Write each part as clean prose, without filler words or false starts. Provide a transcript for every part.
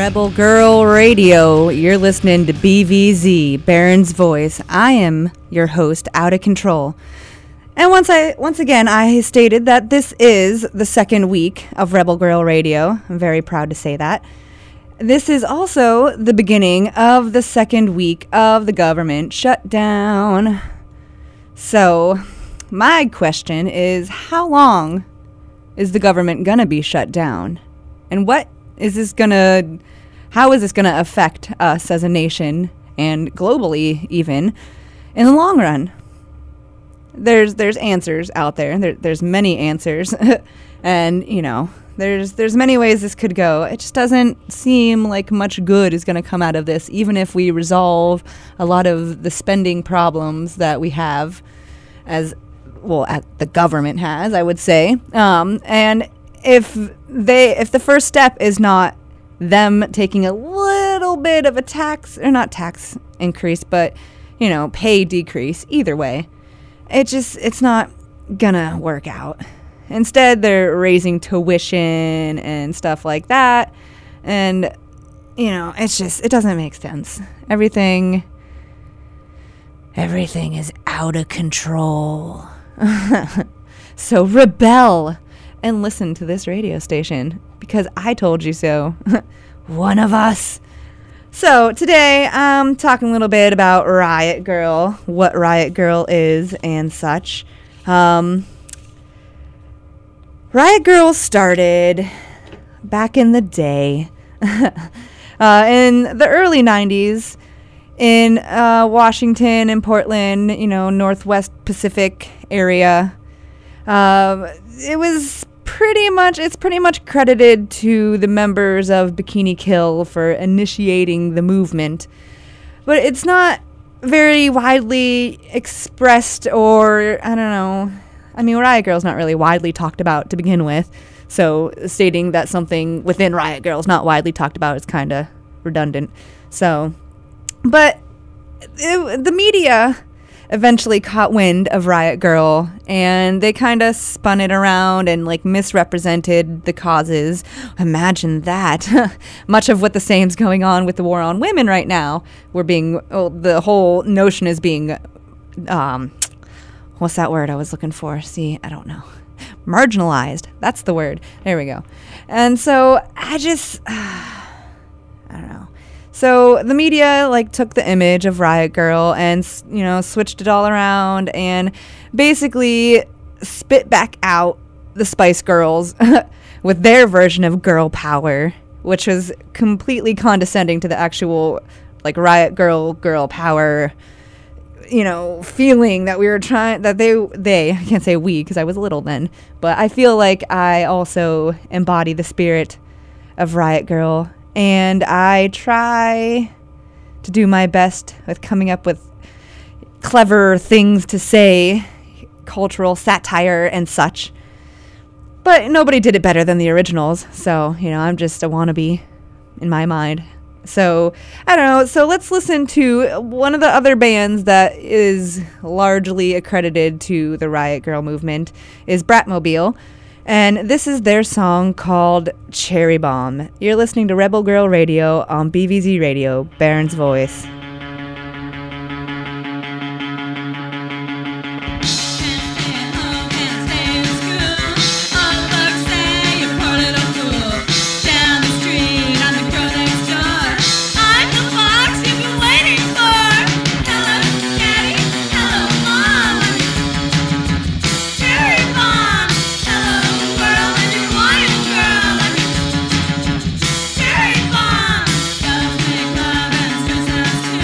Rebel Girl Radio. You're listening to BVZ, Baron's Voice. I am your host, Out of Control. And once again, I stated that this is the second week of Rebel Girl Radio. I'm very proud to say that. This is also the beginning of the second week of the government shutdown. So, my question is, how long is the government gonna be shut down? And how is this gonna affect us as a nation and globally even in the long run? There's answers out there. There's many answers. And, you know, there's many ways this could go. It just doesn't seem like much good is going to come out of this, even if we resolve a lot of the spending problems that we have the government has, I would say. And if the first step is not them taking a little bit of a not tax increase, but, you know, pay decrease, either way, it's not gonna work out. Instead, they're raising tuition and stuff like that. And, you know, it doesn't make sense. Everything is out of control. So rebel and listen to this radio station because I told you so. One of us. So today I'm talking a little bit about Riot Grrrl, what Riot Grrrl is and such. Riot Grrrl started back in the day in the early 90s in Washington and Portland, you know, Northwest Pacific area. It's pretty much credited to the members of Bikini Kill for initiating the movement. But it's not very widely expressed, or, I don't know. I mean, Riot Grrrl's not really widely talked about to begin with. So stating that something within Riot Grrrl is not widely talked about is kind of redundant. So, but the media eventually caught wind of Riot Grrrl, and they kind of spun it around and like misrepresented the causes. Imagine that. Much of what the same's going on with the war on women right now. The whole notion is being, what's that word I was looking for? See, I don't know. Marginalized. That's the word. There we go. And so I don't know. So the media took the image of Riot Grrrl and, you know, switched it all around and basically spit back out the Spice Girls with their version of girl power, which was completely condescending to the actual Riot Grrrl girl power, you know, feeling that we were trying, that they I can't say we because I was little then, but I feel like I also embody the spirit of Riot Grrrl. And I try to do my best with coming up with clever things to say, cultural satire and such. But nobody did it better than the originals. So, you know, I'm just a wannabe in my mind. So, I don't know. So let's listen to one of the other bands that is largely accredited to the Riot Grrrl movement is Bratmobile. And this is their song called Cherry Bomb. You're listening to Rebel Girl Radio on BVZ Radio, Baron's Voice. Cherry bomb, does make love and stress us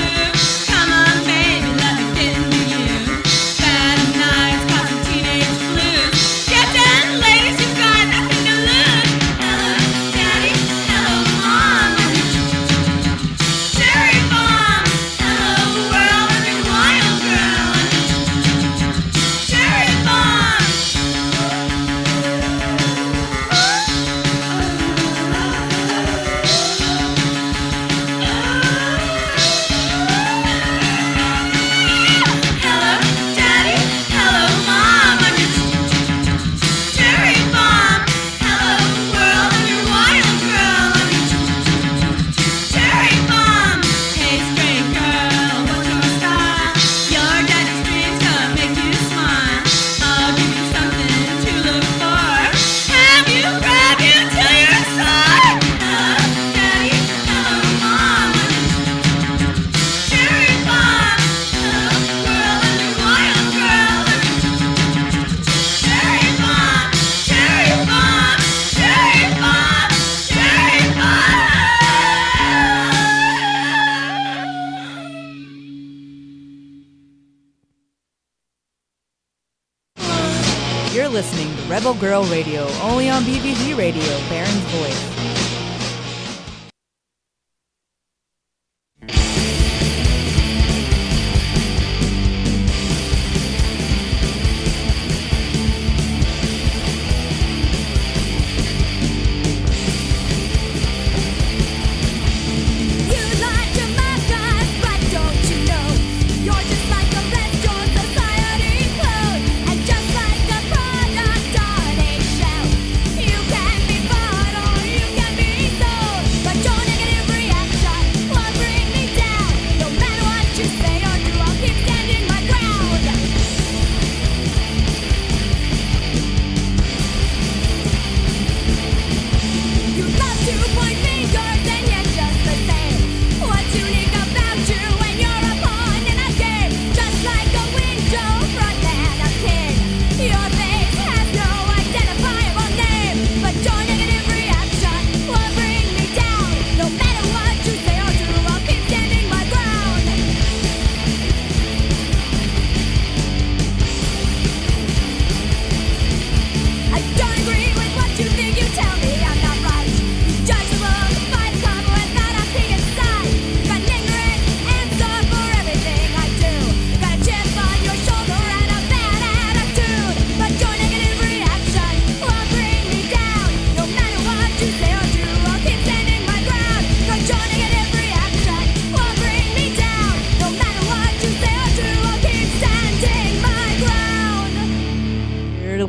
You're listening to Rebel Girl Radio, only on BVG Radio, Baron's Voice.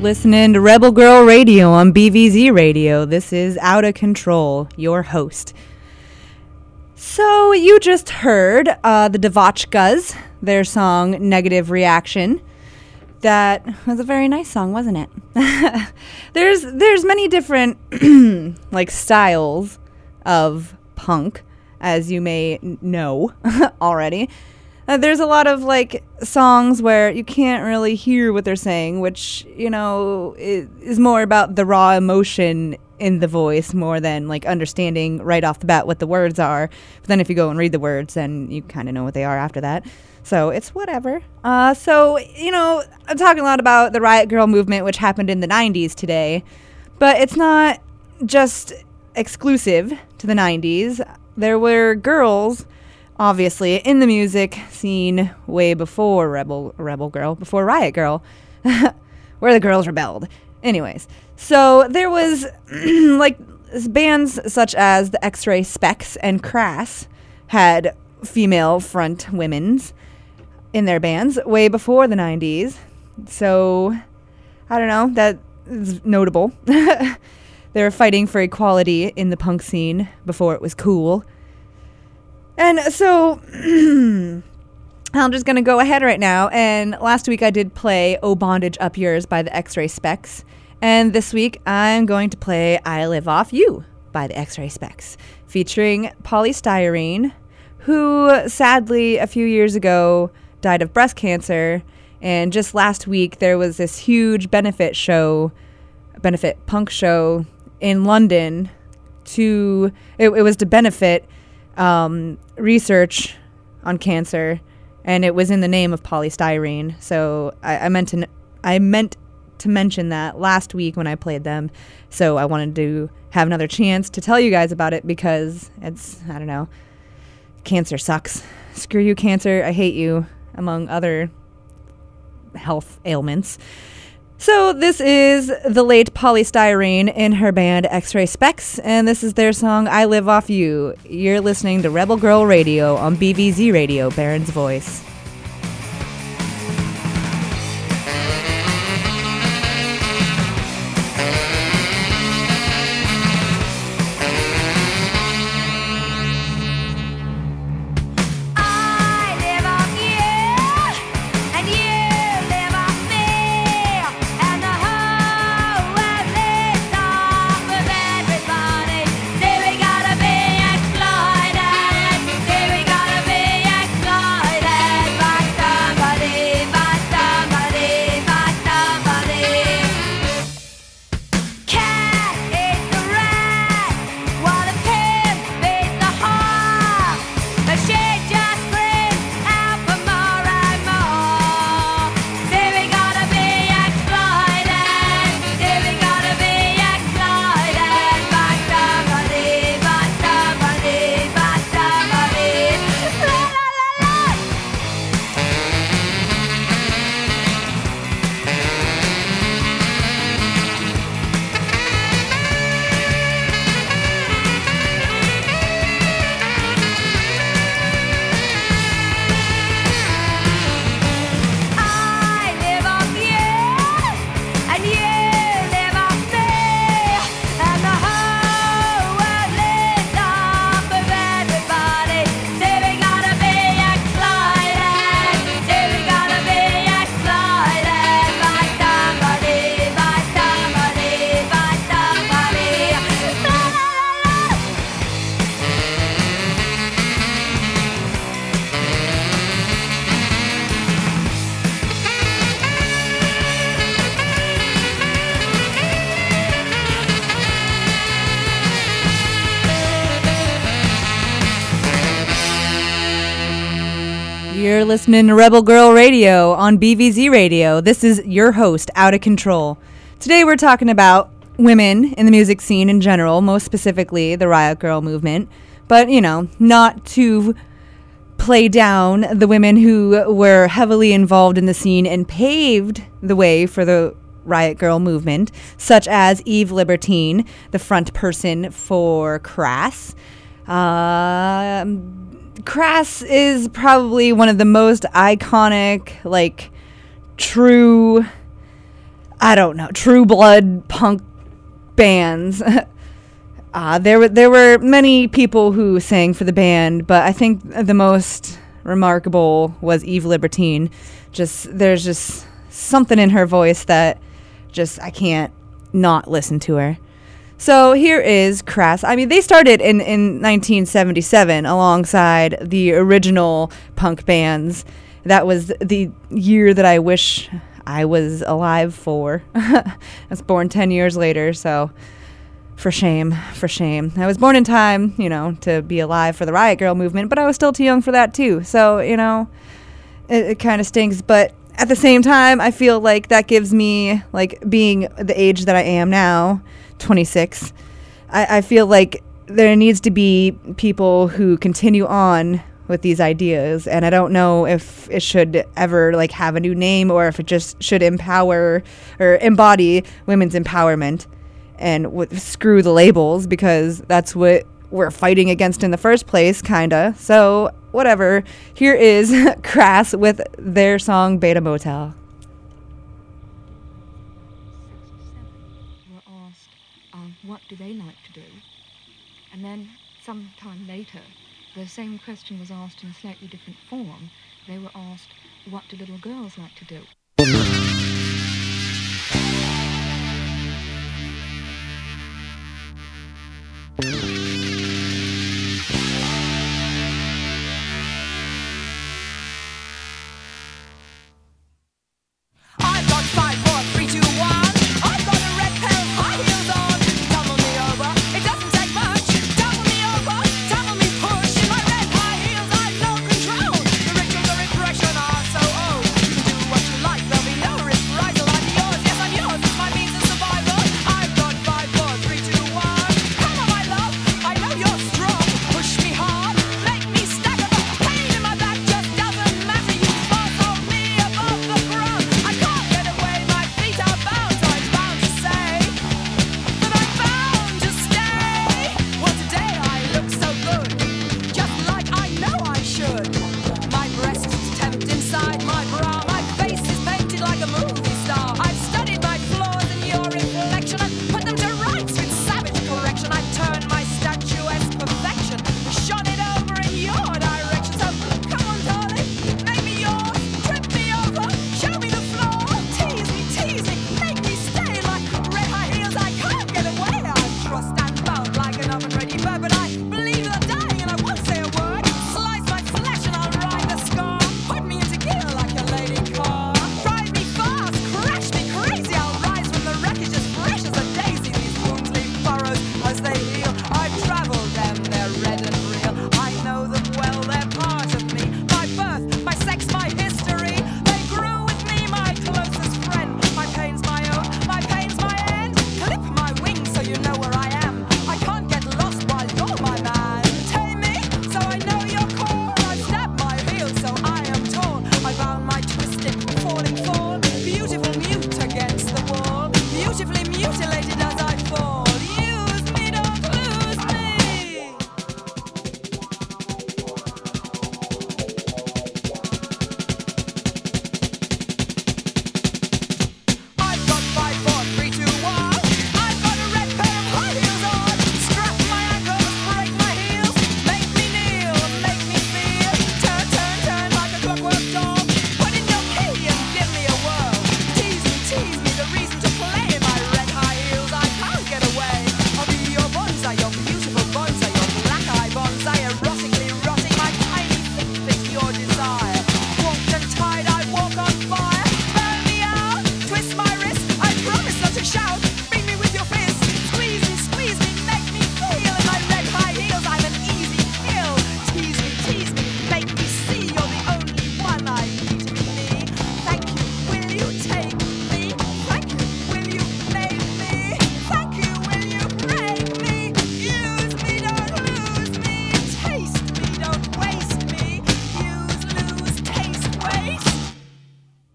Listening to Rebel Girl Radio on BVZ Radio. This is Out of Control, your host. So you just heard the Devotchkas, their song Negative Reaction. That was a very nice song, wasn't it? There's many different like styles of punk, as you may know already. There's a lot of like songs where you can't really hear what they're saying, which, you know, is more about the raw emotion in the voice more than like understanding right off the bat what the words are. But then if you go and read the words, then you kind of know what they are after that. So it's whatever. So, you know, I'm talking a lot about the Riot Grrrl movement, which happened in the 90s today. But it's not just exclusive to the 90s. There were girls, obviously, in the music scene way before Rebel Grrrl, before Riot Grrrl, where the girls rebelled. Anyways, so there was like bands such as the X-Ray Specs and Crass had female front women's in their bands way before the 90s. So, I don't know, that is notable. They were fighting for equality in the punk scene before it was cool. And so, I'm just going to go ahead right now. And last week I did play Oh Bondage Up Yours by the X-Ray Specs. And this week I'm going to play I Live Off You by the X-Ray Specs, featuring Polystyrene, who sadly a few years ago died of breast cancer. And just last week there was this huge benefit punk show in London it was to benefit research on cancer, and it was in the name of polystyrene. So I meant to mention that last week when I played them. So I wanted to have another chance to tell you guys about it because it's, I don't know, cancer sucks. Screw you, cancer. I hate you, among other health ailments. So this is the late Polystyrene in her band X-Ray Specs, and this is their song I Live Off You. You're listening to Rebel Girl Radio on BVZ Radio, Baron's Voice. Exploited. You're listening to Rebel Girl Radio on BVZ Radio. This is your host, Out of Control. Today we're talking about women in the music scene in general, most specifically the Riot Grrrl movement. But, you know, not to play down the women who were heavily involved in the scene and paved the way for the Riot Grrrl movement, such as Eve Libertine, the front person for Crass. Crass is probably one of the most iconic, like, true blood punk bands. There were many people who sang for the band, but I think the most remarkable was Eve Libertine. There's just something in her voice that I can't not listen to her. So here is Crass. I mean, they started in 1977 alongside the original punk bands. That was the year that I wish I was alive for. I was born 10 years later, so for shame. I was born in time, you know, to be alive for the Riot Grrrl movement, but I was still too young for that too. So, you know, it kind of stinks, but at the same time, I feel like that gives me, like, being the age that I am now, 26, I feel like there needs to be people who continue on with these ideas, and I don't know if it should ever, like, have a new name or if it just should empower or embody women's empowerment and screw the labels, because that's what we're fighting against in the first place, kinda. So, whatever. Here is Crass with their song Beta Motel. What do they like to do? And then sometime later, the same question was asked in a slightly different form. They were asked, what do little girls like to do? I've got 5, 4, 3, 2, 1. I've got a red pair of high heels on. Tumble me over, it doesn't take much. Tumble me over, tumble me push. In my red high heels, I've no control. The rituals of repression are so old. You can do what you like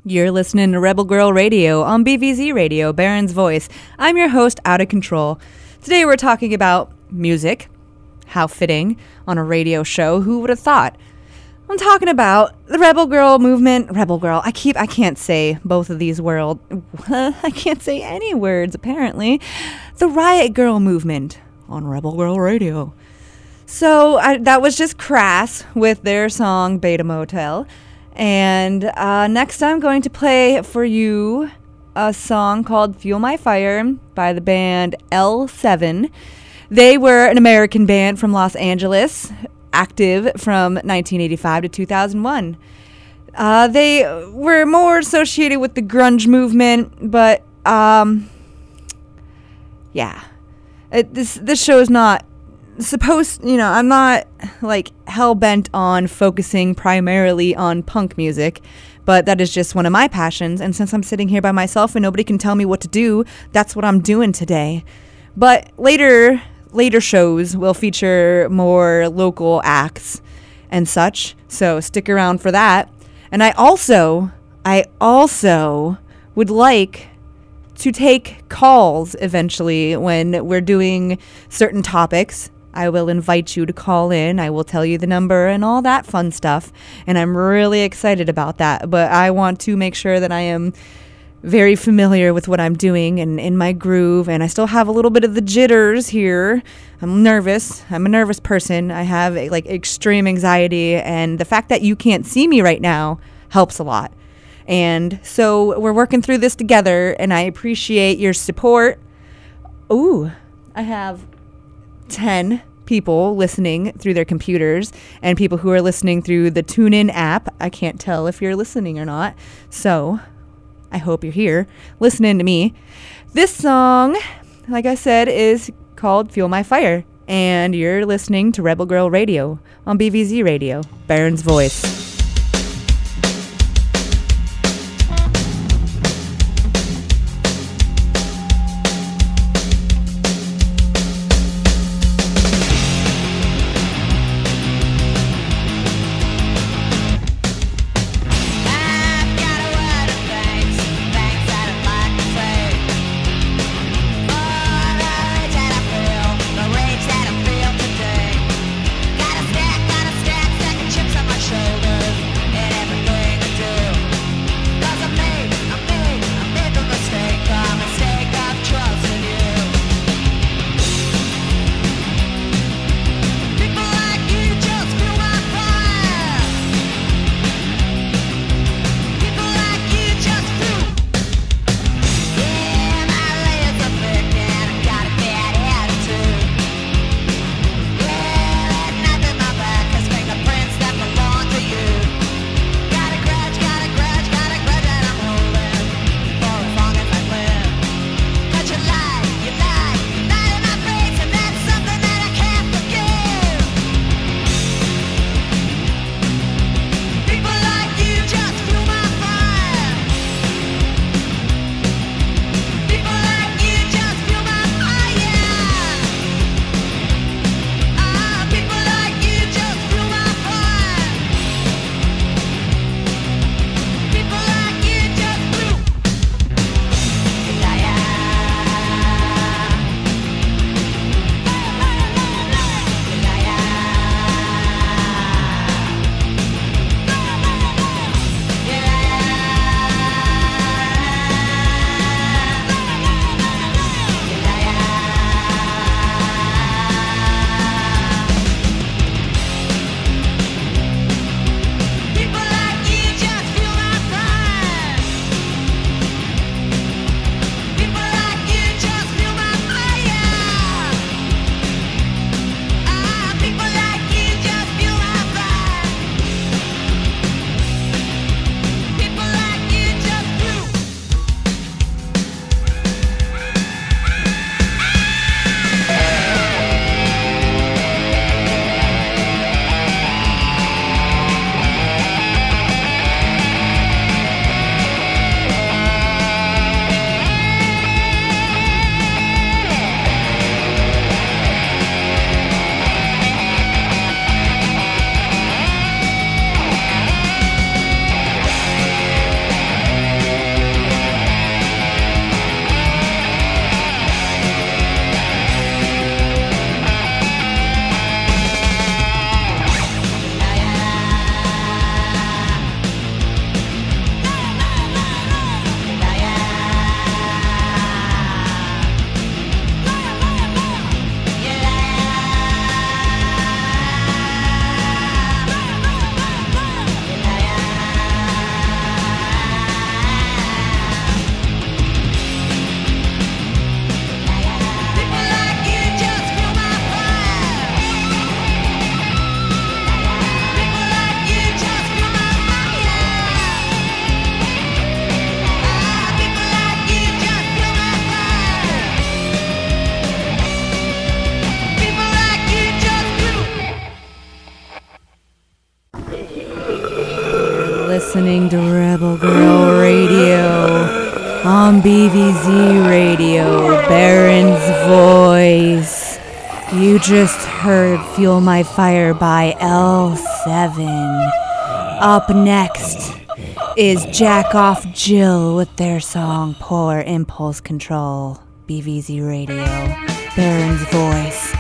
You're listening to Rebel Grrrl Radio on BVZ Radio, Baron's Voice. I'm your host, Out of Control. Today we're talking about music. How fitting on a radio show. Who would have thought? I'm talking about the Rebel Grrrl movement. Rebel Grrrl. I can't say both of these words. I can't say any words, apparently. The Riot Grrrl movement on Rebel Grrrl Radio. So that was just Crass with their song Beta Motel. And next I'm going to play for you a song called Fuel My Fire by the band L7. They were an American band from Los Angeles, active from 1985 to 2001. They were more associated with the grunge movement, but this show is not supposed, I'm not like hell-bent on focusing primarily on punk music, but that is just one of my passions, and since I'm sitting here by myself and nobody can tell me what to do, that's what I'm doing today. But later shows will feature more local acts and such, so stick around for that. And I also would like to take calls eventually when we're doing certain topics. I will invite you to call in. I will tell you the number and all that fun stuff. And I'm really excited about that. But I want to make sure that I am very familiar with what I'm doing and in my groove. And I still have a little bit of the jitters here. I'm nervous. I'm a nervous person. I have extreme anxiety. And the fact that you can't see me right now helps a lot. And so we're working through this together. And I appreciate your support. Ooh, I have 10 people listening through their computers and people who are listening through the TuneIn app. I can't tell if you're listening or not, so I hope you're here listening to me. This song, like I said, is called Fuel My Fire, and you're listening to Rebel Grrrl Radio on BVZ Radio, Baron's Voice. Chips on my shoulder. listening to Rebel Girl Radio on BVZ Radio, Baron's Voice. You just heard Fuel My Fire by L7. Up next is Jack Off Jill with their song Poor Impulse Control. BVZ Radio, Baron's Voice.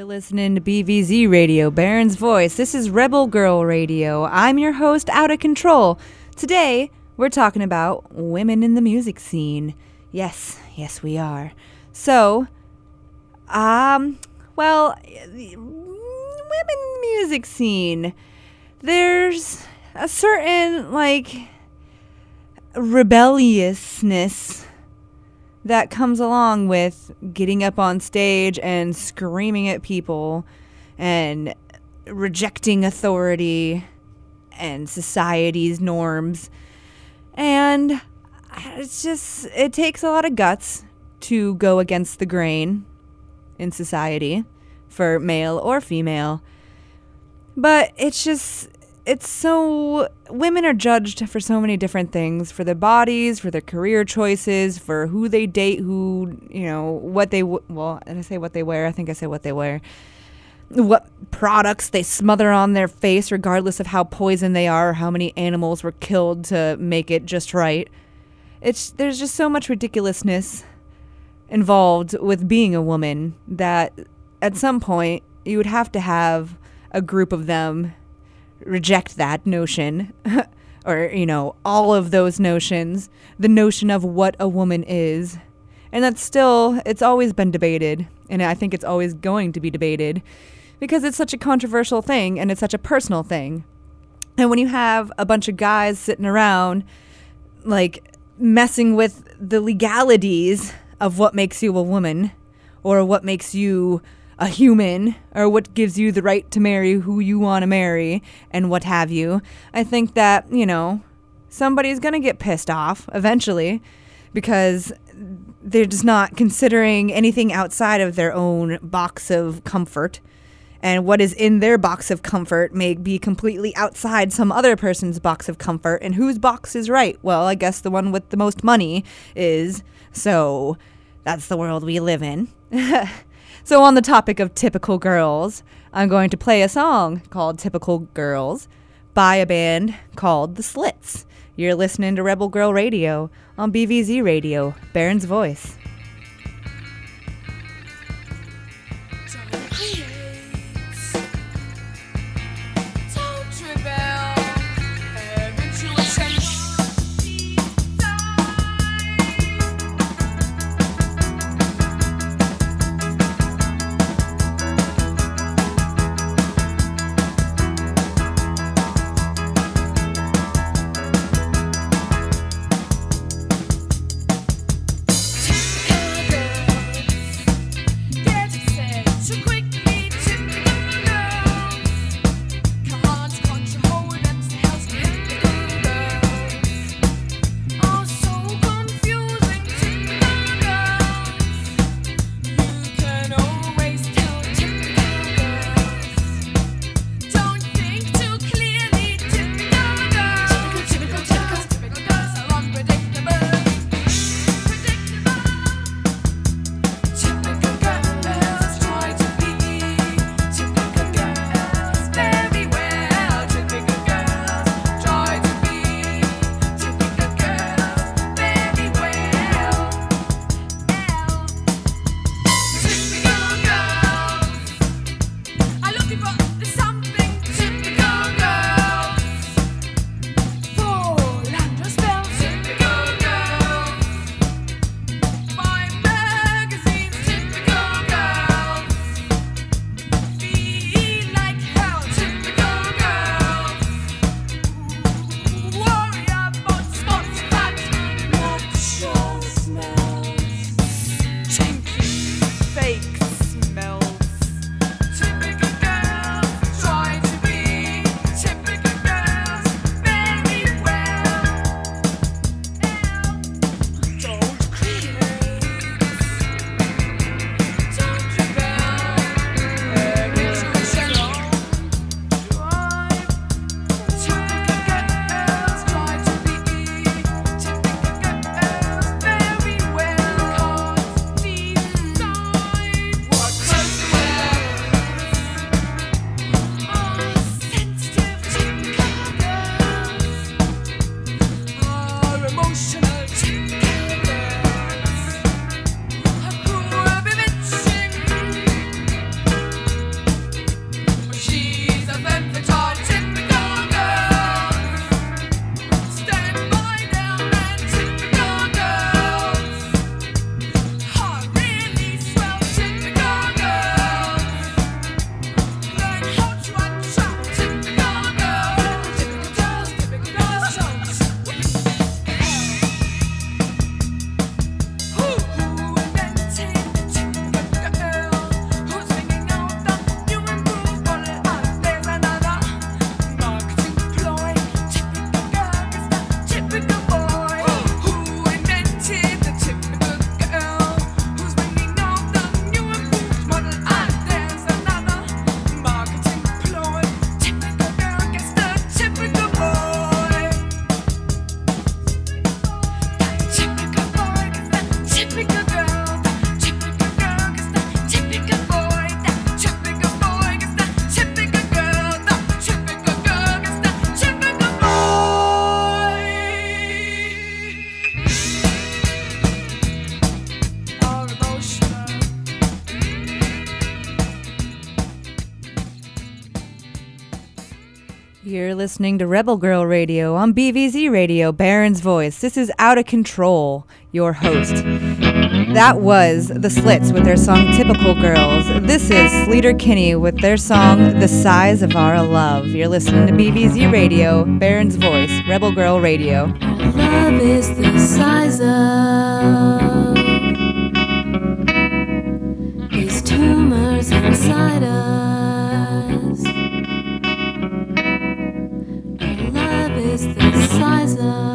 Listening to BVZ Radio, Baron's Voice. This is Rebel Girl Radio. I'm your host, Out of Control. Today, we're talking about women in the music scene. Yes, we are. So, well, women in the music scene, there's a certain, rebelliousness that comes along with getting up on stage and screaming at people and rejecting authority and society's norms. And it takes a lot of guts to go against the grain in society for male or female. But women are judged for so many different things, for their bodies, for their career choices, for who they date, what they, did I say what they wear? I think I said what they wear. What products they smother on their face, regardless of how poison they are or how many animals were killed to make it just right. There's just so much ridiculousness involved with being a woman that at some point you would have to have a group of them reject that notion or, all of those notions, the notion of what a woman is. And it's always been debated. And I think it's always going to be debated because it's such a controversial thing and it's such a personal thing. And when you have a bunch of guys sitting around, messing with the legalities of what makes you a woman or what makes you a human or what gives you the right to marry who you want to marry and what have you, I think that, somebody's going to get pissed off eventually because they're just not considering anything outside of their own box of comfort. And what is in their box of comfort may be completely outside some other person's box of comfort. And whose box is right? Well, I guess the one with the most money is. So that's the world we live in. So on the topic of typical girls, I'm going to play a song called Typical Girls by a band called The Slits. You're listening to Rebel Grrrl Radio on BVZ Radio, Baron's Voice. You're listening to Rebel Grrrl Radio on BVZ Radio, Baron's Voice. This is Out of Control, your host. That was The Slits with their song Typical Girls. This is Sleater Kinney with their song The Size of Our Love. You're listening to BVZ Radio, Baron's Voice, Rebel Grrrl Radio. Love is the size of these tumors inside us. Our love is the size of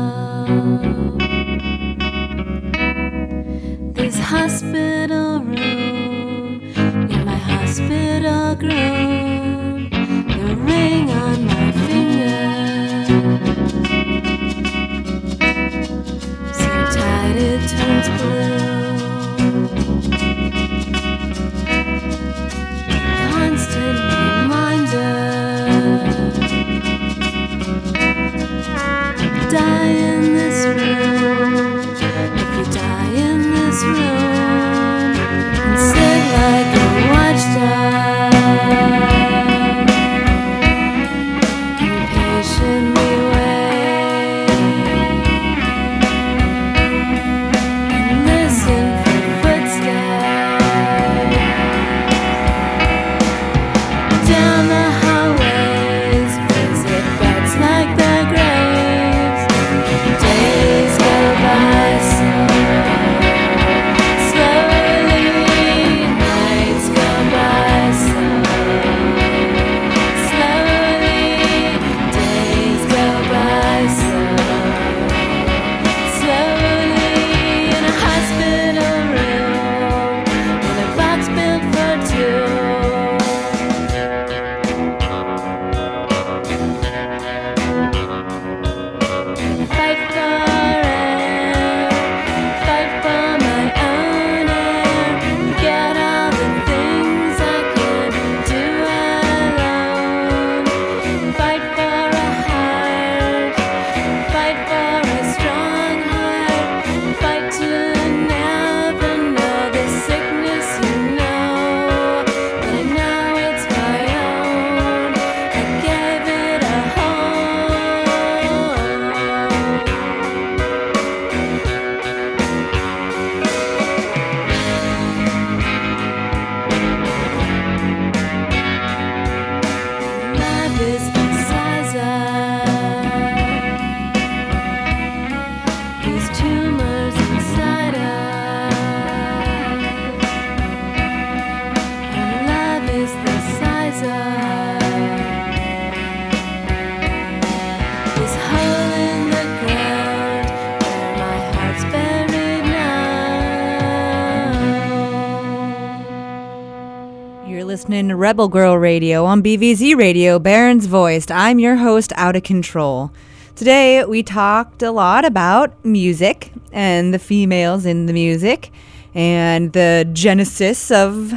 This hospital room in my hospital groom, the ring on my finger, so tight it turns blue. Constant reminder, die in this room. If you die in this room and sit like a watchdog, you patiently wait and listen for footsteps down the hallways. Visit beds like their graves. Days go by so slowly, nights go by so slowly, days go by so slowly. In a hospital room with a box built for two. Fight for it, fight for my own air. Forget all the things I could do alone. Fight for a heart, fight for a strong heart. Fight to never know the sickness you know, but I know it's my own. I gave it a home. Love is the size of these tumors inside us, and love is the size of this hole in the ground where my heart's buried now. You're listening to Rebel Girl Radio on BVZ Radio, Baron's Voiced. I'm your host, Out of Control. Today, we talked a lot about music and the females in the music and the genesis of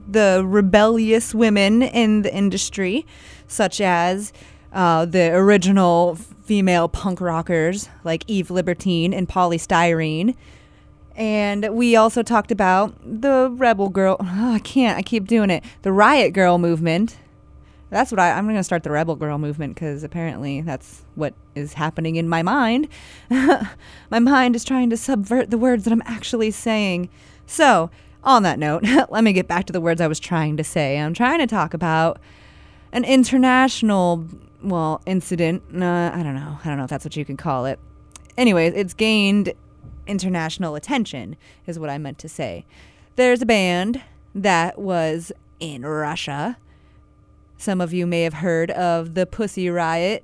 the rebellious women in the industry, such as the original female punk rockers like Eve Libertine and Polystyrene. And we also talked about the Rebel Girl. Oh, I keep doing it. The Riot Grrrl movement. That's what I'm going to start the Rebel Girl movement because apparently that's what is happening in my mind. My mind is trying to subvert the words that I'm actually saying. So, on that note, let me get back to the words I was trying to say. I'm trying to talk about an international, incident. I don't know if that's what you can call it. Anyways, it's gained international attention, is what I meant to say. There's a band that was in Russia. Some of you may have heard of the Pussy Riot.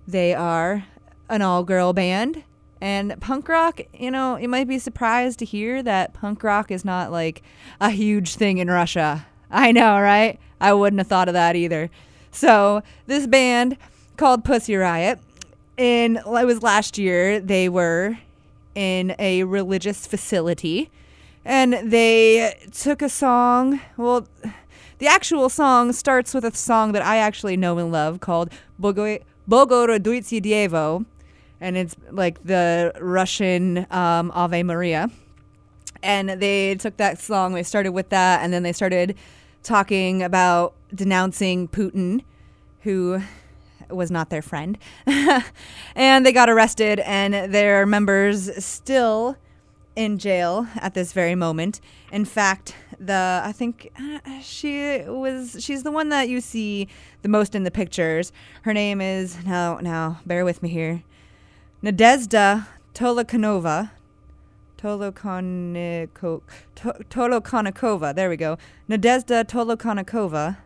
They are an all-girl band. And punk rock, you might be surprised to hear that punk rock is not like a huge thing in Russia. I know, right? I wouldn't have thought of that either. So this band called Pussy Riot, it was last year, they were in a religious facility. And they took a song, the actual song starts with a song that I actually know and love called Bogoroduitsi Dievo. And it's like the Russian Ave Maria. And they took that song, they started with that, and then they started talking about denouncing Putin, who was not their friend. And they got arrested, and their members still in jail at this very moment. In fact, I think she's the one that you see the most in the pictures. Her name is, now bear with me here, Nadezhda Tolokonnikova. Tolokonnikova, there we go. Nadezhda Tolokonnikova,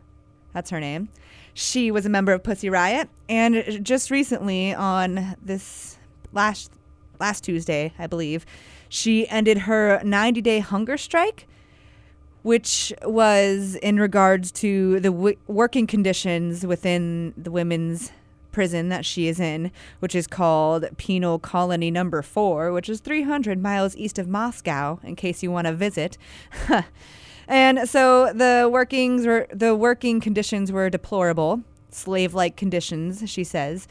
that's her name. She was a member of Pussy Riot, and just recently on this last Tuesday, I believe, she ended her 90-day hunger strike, which was in regards to the working conditions within the women's prison that she is in, which is called Penal Colony Number 4, which is 300 miles east of Moscow, in case you want to visit. And so the working conditions were deplorable, slave-like conditions, she says.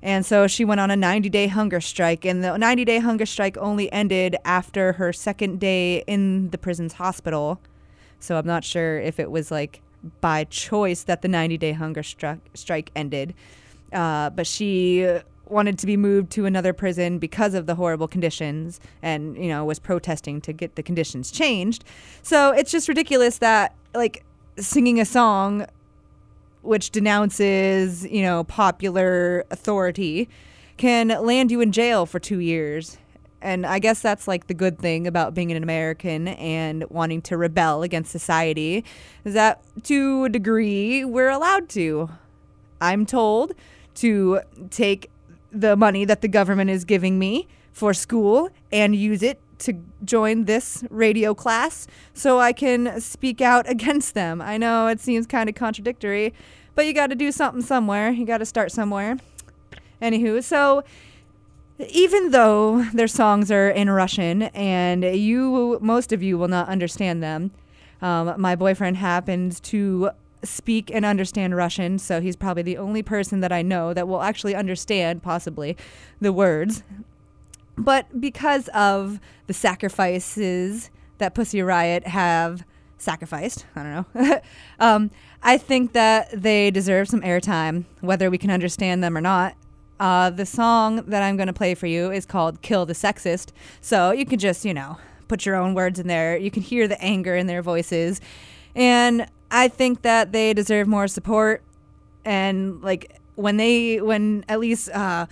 And so she went on a 90-day hunger strike, and the 90-day hunger strike only ended after her second day in the prison's hospital. So I'm not sure if it was like by choice that the 90-day hunger strike ended. But she wanted to be moved to another prison because of the horrible conditions and, you know, was protesting to get the conditions changed. So it's just ridiculous that, like, singing a song which denounces, you know, popular authority can land you in jail for 2 years. And I guess that's like the good thing about being an American and wanting to rebel against society is that to a degree we're allowed to. I'm told to take the money that the government is giving me for school and use it to join this radio class so I can speak out against them. I know it seems kind of contradictory, but you got to do something somewhere. You got to start somewhere. Anywho, so even though their songs are in Russian and most of you will not understand them, my boyfriend happens to speak and understand Russian, so he's probably the only person that I know that will actually understand, possibly, the words. But because of the sacrifices that Pussy Riot have sacrificed, I don't know, I think that they deserve some airtime, whether we can understand them or not. The song that I'm going to play for you is called Kill the Sexist, so you can just, you know, put your own words in there. You can hear the anger in their voices, and I think that they deserve more support. And like when Nadezhda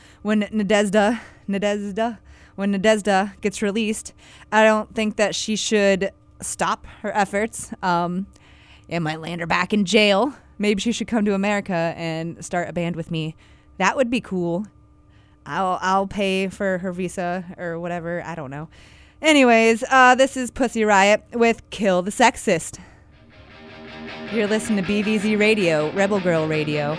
gets released, I don't think that she should stop her efforts. It might land her back in jail. Maybe she should come to America and start a band with me. That would be cool. I'll pay for her visa or whatever. I don't know. Anyways, this is Pussy Riot with Kill the Sexist. You're listening to BVZ Radio, Rebel Girl Radio.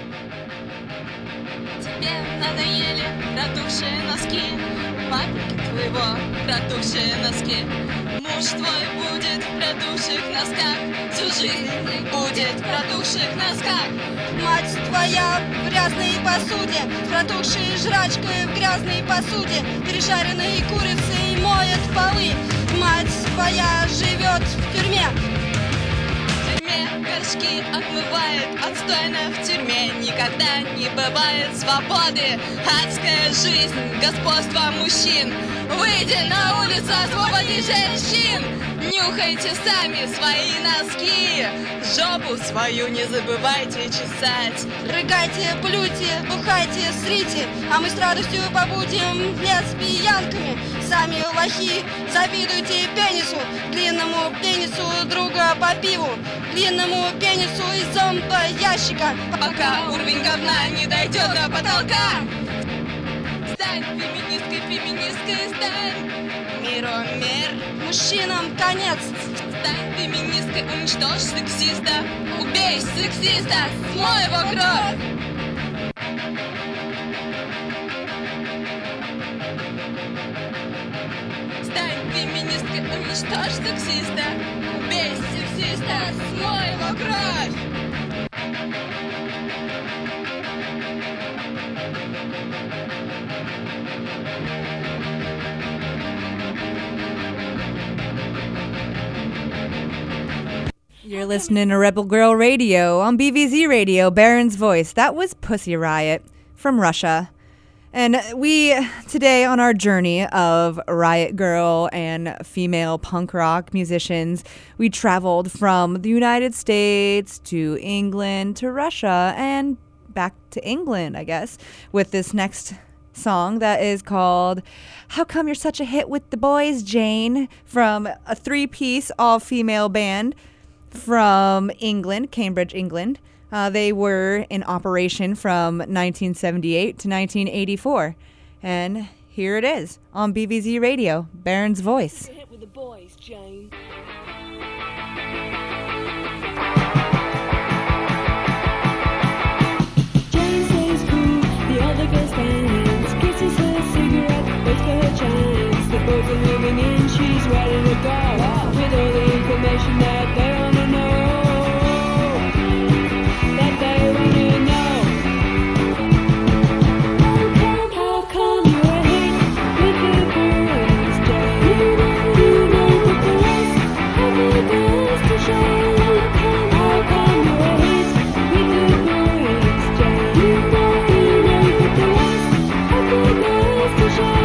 Тебе надоели протухшие носки, папеньки твоего протухшие носки. Муж твой будет в протухших носках, всю жизнь будет в протухших носках. Мать твоя в грязной посуде, с протухшей жрачкой в грязной посуде, пережаренной курицей моет полы. Мать твоя живет в тюрьме. Горшки отмывает отстойно в тюрьме. Никогда не бывает свободы. Адская жизнь, господство мужчин. Выйди на улицу, освободи женщин. Нюхайте сами свои носки. Жопу свою не забывайте чесать. Рыгайте, плюйте, бухайте, срите, а мы с радостью побудем лесбиянками. Сами лохи, завидуйте пенису, длинному пенису друга по пиву, длинному пенису из зомбоящика, пока уровень говна не дойдет до потолка. Стань феминисткой, феминисткой стань. Миру мир, мужчинам конец. Стань феминисткой, уничтожь сексиста. Убей сексиста, смой его кровь. Стань феминисткой, уничтожь сексиста. Убей сексиста, смой его кровь. You're listening to Rebel Girl Radio on BVZ Radio, Baron's Voice. That was Pussy Riot from Russia. And we, today on our journey of Riot Grrrl and female punk rock musicians, we traveled from the United States to England to Russia and back to England, I guess, with this next song that is called How Come You're Such a Hit with the Boys, Jane, from a three-piece all-female band from England, Cambridge, England. They were in operation from 1978 to 1984. And here it is on BVZ Radio, Baron's Voice. Hit with the boys, Jane. Jane stays cool, the other girl stands, kisses her cigarette, waits for her chance. The boys are moving in, she's ready to go, with all the information that they wanna know. That they wanna know. How come you're a hit with the boys, Jane? You know that the rest have the girls to show. How come you're a hit with the boys, Jane? You know that the rest have the girls to show.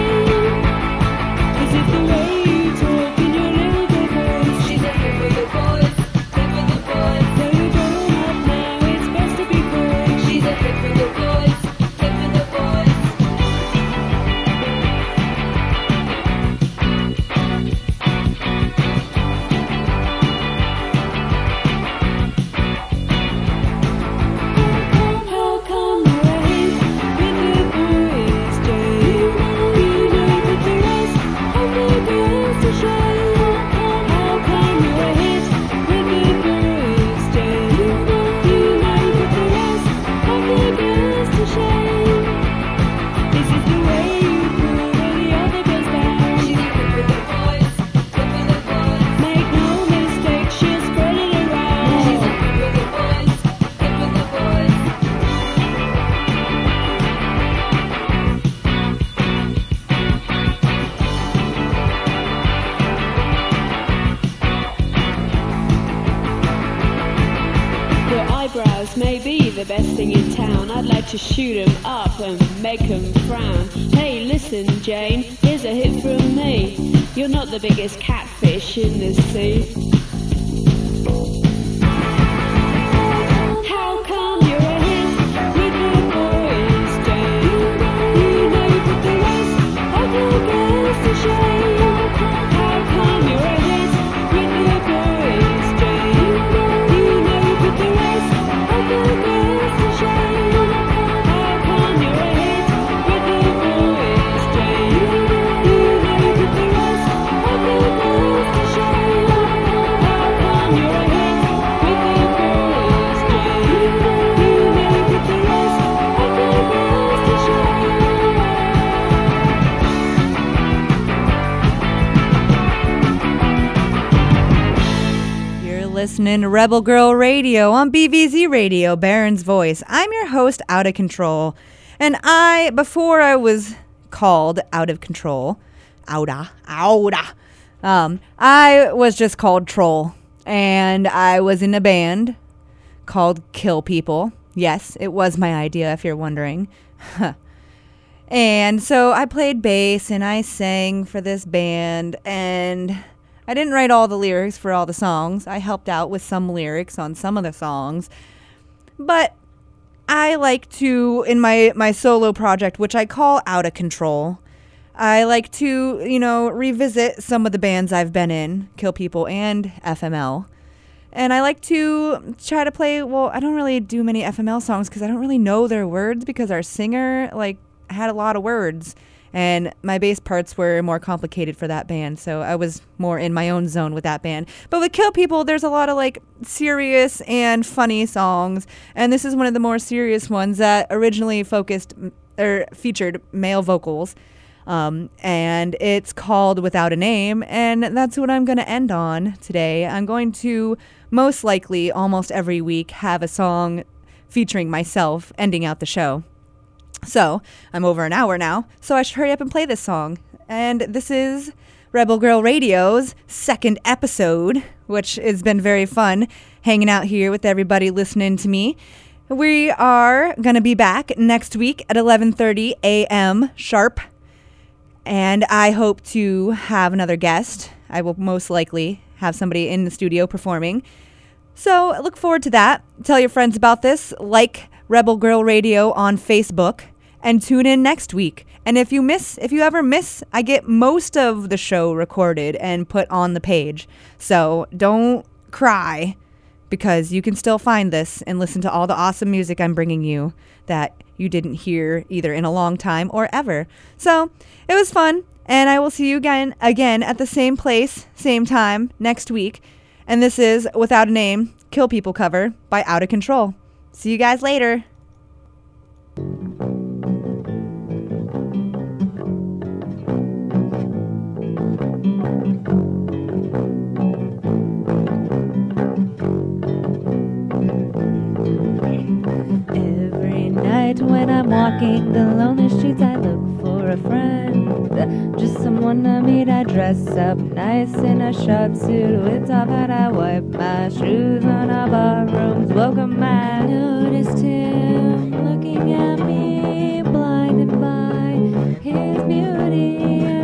'Cause if the way you talk in your little bit voice, she's a hit with the boys, hit with the boys. So you grown up now, it's best to be coy. She's a hit with the boys, hit with the boys. How come you're a hit with the boys, Jane? You know that the rest have the girls to show. How come you're a hit with the boys, Jane? You know that the rest have the girls to show. This is the way you prove all the other girls down. She's a hit with the boys, hit with the boys. Make no mistake, she'll spread it around. She's a hit with the boys, hit with the boys. Your eyebrows may be the best thing in town. I'd like to shoot 'em up and make 'em frown. Hey, listen, Jane, here's a hit from me. You're not the biggest catfish in the sea. How come you're a hit with the boys, Jane? You know that the rest have the girls to show. How come you're a hit with the boys, Jane? You know that the rest have the girls to show. How come you're a hit with the boys, Jane? You know that the rest have the girls to show. How come you're a hit with the boys, Jane? You know that the rest have the girls to show. You're listening to Rebel Girl Radio on BVZ Radio, Baron's Voice. I'm your host, Out of Control. And before I was called Out of Control, I was just called Troll. And I was in a band called Kill People. Yes, it was my idea, if you're wondering. And so I played bass and I sang for this band, and I didn't write all the lyrics for all the songs. I helped out with some lyrics on some of the songs. But I like to, in my solo project, which I call Out of Control, I like to, revisit some of the bands I've been in, Kill People and FML. And I like to try to play, I don't really do many FML songs because I don't really know their words, because our singer, had a lot of words. And my bass parts were more complicated for that band, so I was more in my own zone with that band. But with Kill People, there's a lot of serious and funny songs, and this is one of the more serious ones that originally featured male vocals. And it's called Without a Name, and that's what I'm going to end on today. I'm going to most likely almost every week have a song featuring myself ending out the show. So I'm over an hour now, so I should hurry up and play this song. And this is Rebel Grrrl Radio's second episode, which has been very fun hanging out here with everybody listening to me. We are going to be back next week at 11:30 a.m. sharp. And I hope to have another guest. I will most likely have somebody in the studio performing. So look forward to that. Tell your friends about this. Like Rebel Grrrl Radio on Facebook. And tune in next week. And if you ever miss, I get most of the show recorded and put on the page. So don't cry, because you can still find this and listen to all the awesome music I'm bringing you that you didn't hear either in a long time or ever. So it was fun, and I will see you again at the same place, same time next week. And this is Without a Name, Kill People cover by Out of Control. See you guys later. Every night when I'm walking the lonely streets, I look for a friend, just someone to meet. I dress up nice in a short suit with top hat. I wipe my shoes on a barroom's welcome. I noticed him looking at me, blinded by his beauty.